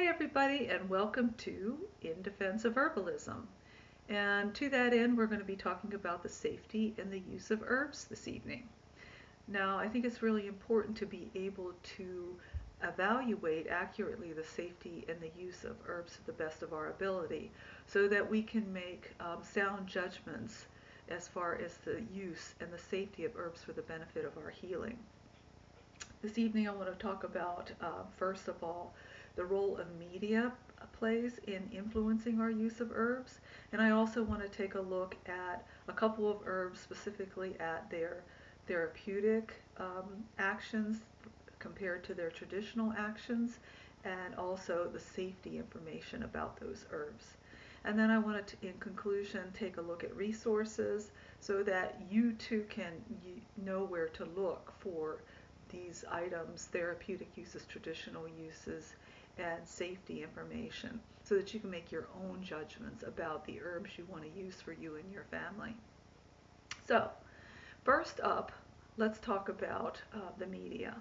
Hi everybody and welcome to In Defense of Herbalism. And to that end, we're going to be talking about the safety and the use of herbs this evening. Now, I think it's really important to be able to evaluate accurately the safety and the use of herbs to the best of our ability so that we can make sound judgments as far as the use and the safety of herbs for the benefit of our healing. This evening I want to talk about, first of all, the role of media plays in influencing our use of herbs. And I also want to take a look at a couple of herbs, specifically at their therapeutic actions compared to their traditional actions, and also the safety information about those herbs. And then I wanted to, in conclusion, take a look at resources so that you too can know where to look for these items, therapeutic uses, traditional uses, and safety information so that you can make your own judgments about the herbs you want to use for you and your family. So, first up, let's talk about the media.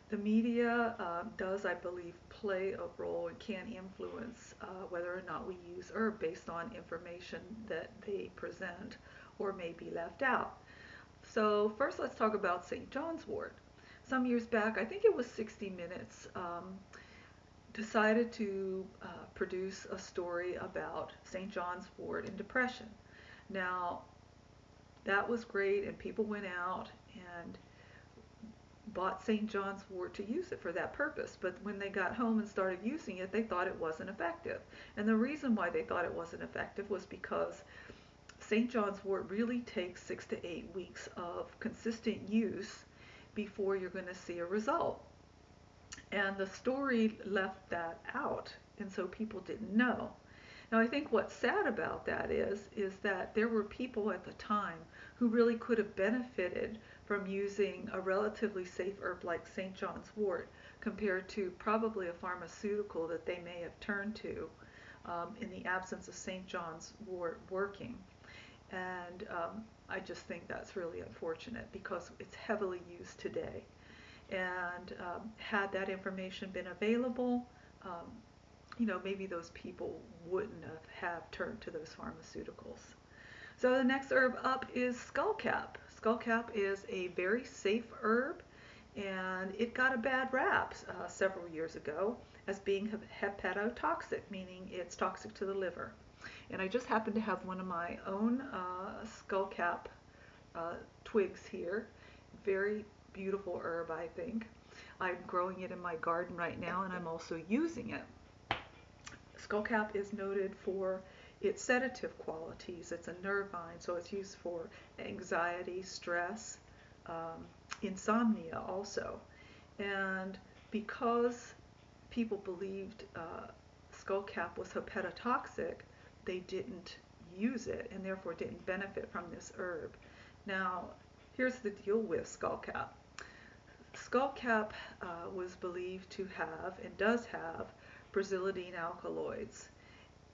The media does, I believe, play a role and can influence whether or not we use herb based on information that they present or may be left out. So first let's talk about St. John's wort. Some years back, I think it was 60 Minutes, decided to produce a story about St. John's wort and depression. Now, that was great, and people went out and bought St. John's wort to use it for that purpose. But when they got home and started using it, they thought it wasn't effective. And the reason why they thought it wasn't effective was because St. John's wort really takes 6 to 8 weeks of consistent use before you're going to see a result. And the story left that out, and so people didn't know. Now, I think what's sad about that is that there were people at the time who really could have benefited from using a relatively safe herb like St. John's wort compared to probably a pharmaceutical that they may have turned to in the absence of St. John's wort working. And I just think that's really unfortunate because it's heavily used today. And had that information been available, maybe those people wouldn't have turned to those pharmaceuticals. So the next herb up is skullcap. Skullcap is a very safe herb, and it got a bad rap several years ago as being hepatotoxic, meaning it's toxic to the liver. And I just happen to have one of my own skullcap twigs here. Very beautiful herb, I think. I'm growing it in my garden right now, and I'm also using it. Skullcap is noted for its sedative qualities. It's a nervine, so it's used for anxiety, stress, insomnia also. And because people believed skullcap was hepatotoxic, they didn't use it and therefore didn't benefit from this herb. Now, here's the deal with skullcap. Skullcap was believed to have and does have brazilidine alkaloids.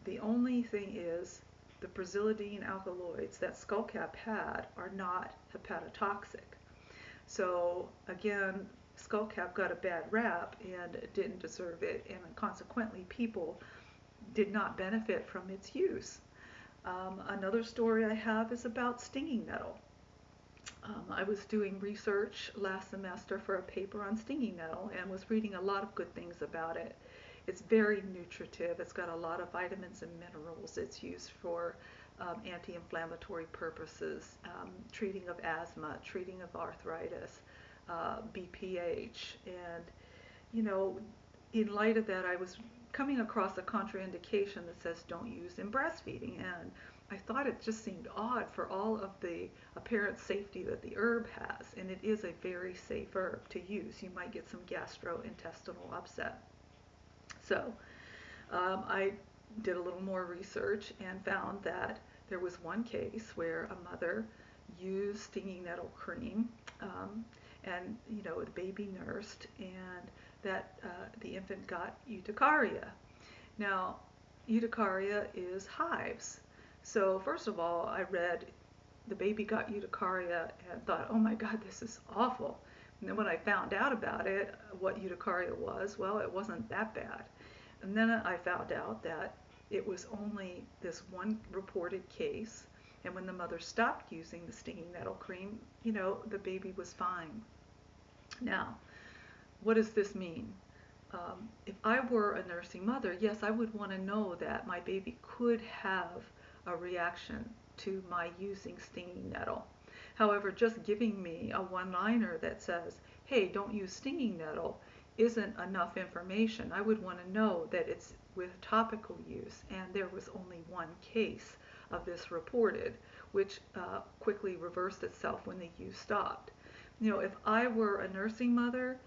The only thing is the brazilidine alkaloids that skullcap had are not hepatotoxic. So again, skullcap got a bad rap and didn't deserve it, and consequently people did not benefit from its use. Another story I have is about stinging nettle. I was doing research last semester for a paper on stinging nettle and was reading a lot of good things about it. It's very nutritive. It's got a lot of vitamins and minerals. It's used for anti-inflammatory purposes, treating of asthma, treating of arthritis, BPH. And, in light of that, I was coming across a contraindication that says don't use in breastfeeding. And I thought it just seemed odd for all of the apparent safety that the herb has. And it is a very safe herb to use. You might get some gastrointestinal upset. So I did a little more research and found that there was one case where a mother used stinging nettle cream, and the baby nursed, and that the infant got urticaria. Now, urticaria is hives. So first of all, I read the baby got urticaria and thought, oh my God, this is awful. And then when I found out about it, what urticaria was, well, it wasn't that bad. And then I found out that it was only this one reported case, and when the mother stopped using the stinging nettle cream, the baby was fine. Now, what does this mean? If I were a nursing mother, yes, I would want to know that my baby could have a reaction to my using stinging nettle. However, just giving me a one-liner that says, hey, don't use stinging nettle, isn't enough information. I would want to know that it's with topical use, and there was only one case of this reported, which quickly reversed itself when the use stopped. If I were a nursing mother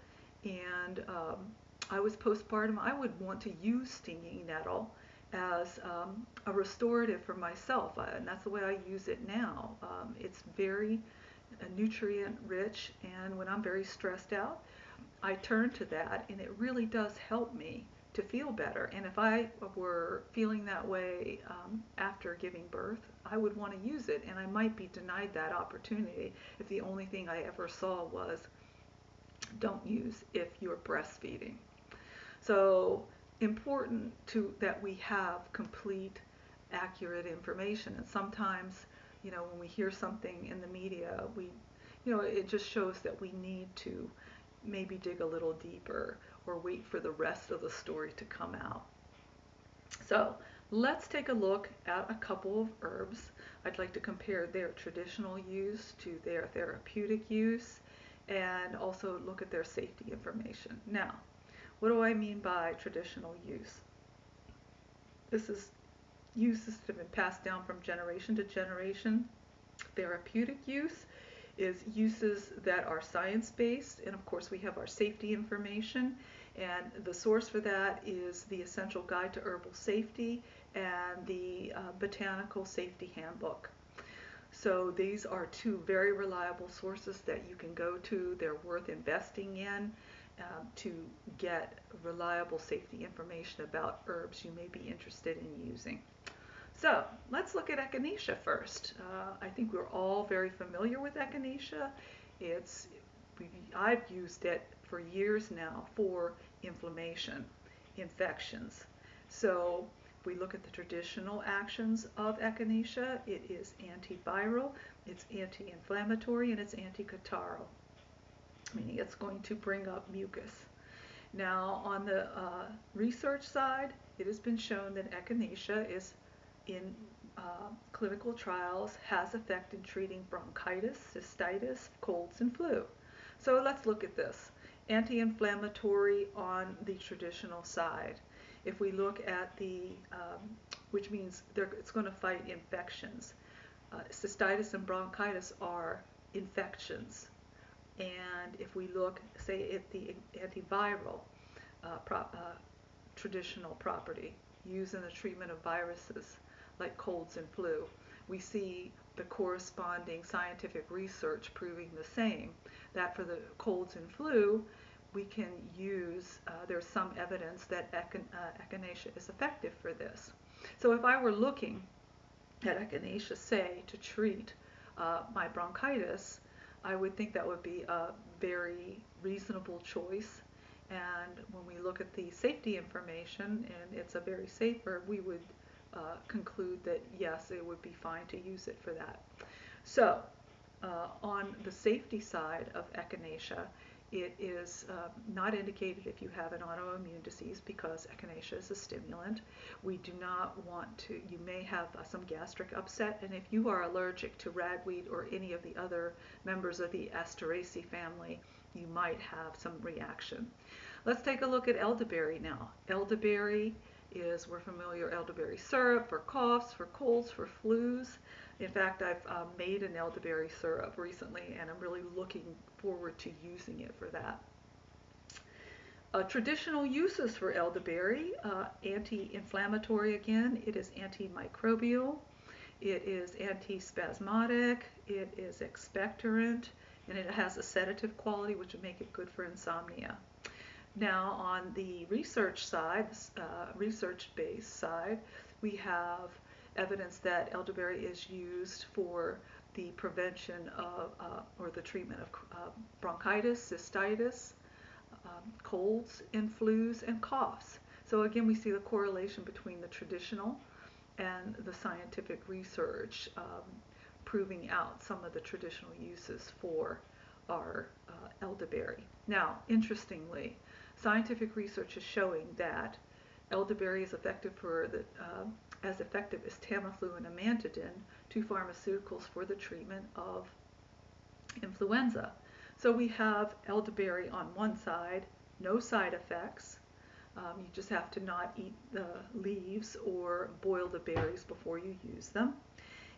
and I was postpartum, I would want to use stinging nettle as a restorative for myself, and that's the way I use it now. It's very nutrient rich, and when I'm very stressed out, I turn to that, and it really does help me to feel better. And if I were feeling that way after giving birth, I would want to use it, and I might be denied that opportunity if the only thing I ever saw was don't use if you're breastfeeding. So important that we have complete, accurate information. And sometimes, when we hear something in the media, it just shows that we need to maybe dig a little deeper or wait for the rest of the story to come out. So let's take a look at a couple of herbs. I'd like to compare their traditional use to their therapeutic use, and also look at their safety information. Now, what do I mean by traditional use? This is uses that have been passed down from generation to generation. Therapeutic use is uses that are science-based, and of course we have our safety information, and the source for that is the Essential Guide to Herbal Safety and the Botanical Safety Handbook. So these are two very reliable sources that you can go to. They're worth investing in to get reliable safety information about herbs you may be interested in using. So let's look at echinacea first. I think we're all very familiar with echinacea. I've used it for years now for inflammation, infections. So if we look at the traditional actions of echinacea, it is antiviral, it's anti-inflammatory, and it's anti-catarrhal, meaning it's going to bring up mucus. Now, on the research side, it has been shown that echinacea is in clinical trials has effect in treating bronchitis, cystitis, colds, and flu. So let's look at this. Anti-inflammatory on the traditional side. If we look at which means it's going to fight infections. Cystitis and bronchitis are infections. And if we look, say, at the antiviral traditional property used in the treatment of viruses like colds and flu, we see the corresponding scientific research proving the same, that for the colds and flu, we can use, there's some evidence that echinacea is effective for this. So if I were looking at echinacea, say, to treat my bronchitis, I would think that would be a very reasonable choice. And when we look at the safety information, and it's a very safe herb, we would conclude that yes, it would be fine to use it for that. So on the safety side of echinacea, it is not indicated if you have an autoimmune disease because echinacea is a stimulant. We do not want to, you may have some gastric upset, and if you are allergic to ragweed or any of the other members of the Asteraceae family, you might have some reaction. Let's take a look at elderberry now. Elderberry is, we're familiar, elderberry syrup for coughs, for colds, for flus. In fact, I've made an elderberry syrup recently, and I'm really looking forward to using it for that. Traditional uses for elderberry, anti-inflammatory again, it is antimicrobial, it is antispasmodic, it is expectorant, and it has a sedative quality which would make it good for insomnia. Now on the research side, research-based side, we have evidence that elderberry is used for the prevention of or the treatment of bronchitis, cystitis, colds and flus and coughs. So again, we see the correlation between the traditional and the scientific research proving out some of the traditional uses for our elderberry. Now, interestingly, scientific research is showing that elderberry is effective as effective as Tamiflu and amantadine, two pharmaceuticals for the treatment of influenza. So we have elderberry on one side, no side effects. You just have to not eat the leaves or boil the berries before you use them.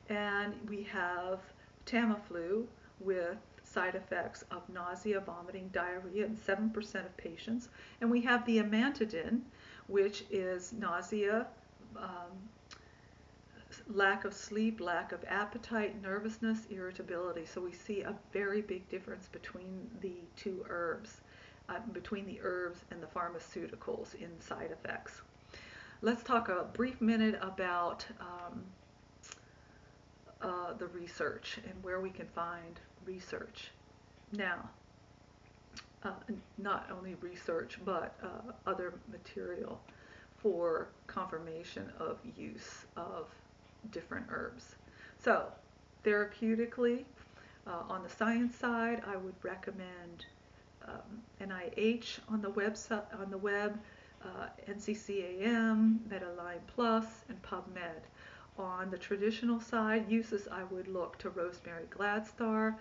And we have Tamiflu with side effects of nausea, vomiting, diarrhea in 7% of patients. And we have the amantadine, which is nausea, lack of sleep, lack of appetite, nervousness, irritability. So we see a very big difference between the two herbs, between the herbs and the pharmaceuticals in side effects. Let's talk a brief minute about the research and where we can find research. Now, not only research, but other material for confirmation of use of different herbs. So, therapeutically, on the science side, I would recommend NIH on the web, NCCAM, Medline Plus, and PubMed. On the traditional side, uses, I would look to Rosemary Gladstar,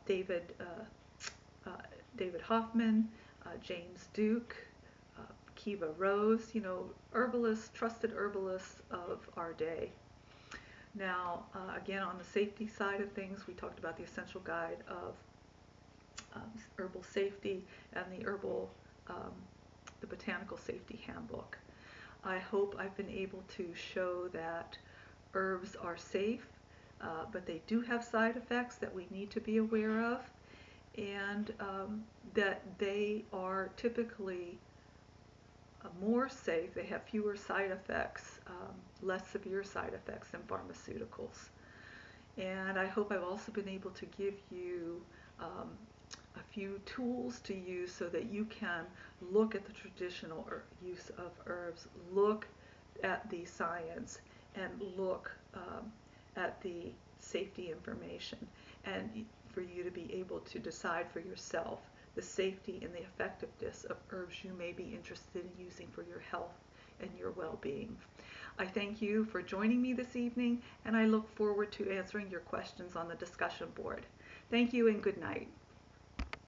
David Hoffman, James Duke, Kiva Rose, herbalists, trusted herbalists of our day. Now, again, on the safety side of things, we talked about the Essential Guide of Herbal Safety and the Botanical Safety Handbook. I hope I've been able to show that herbs are safe, but they do have side effects that we need to be aware of, and that they are typically more safe. They have fewer side effects, less severe side effects than pharmaceuticals. And I hope I've also been able to give you a few tools to use so that you can look at the traditional use of herbs, look at the science, and look at the safety information, and for you to be able to decide for yourself the safety and the effectiveness of herbs you may be interested in using for your health and your well-being. I thank you for joining me this evening, and I look forward to answering your questions on the discussion board. Thank you and good night.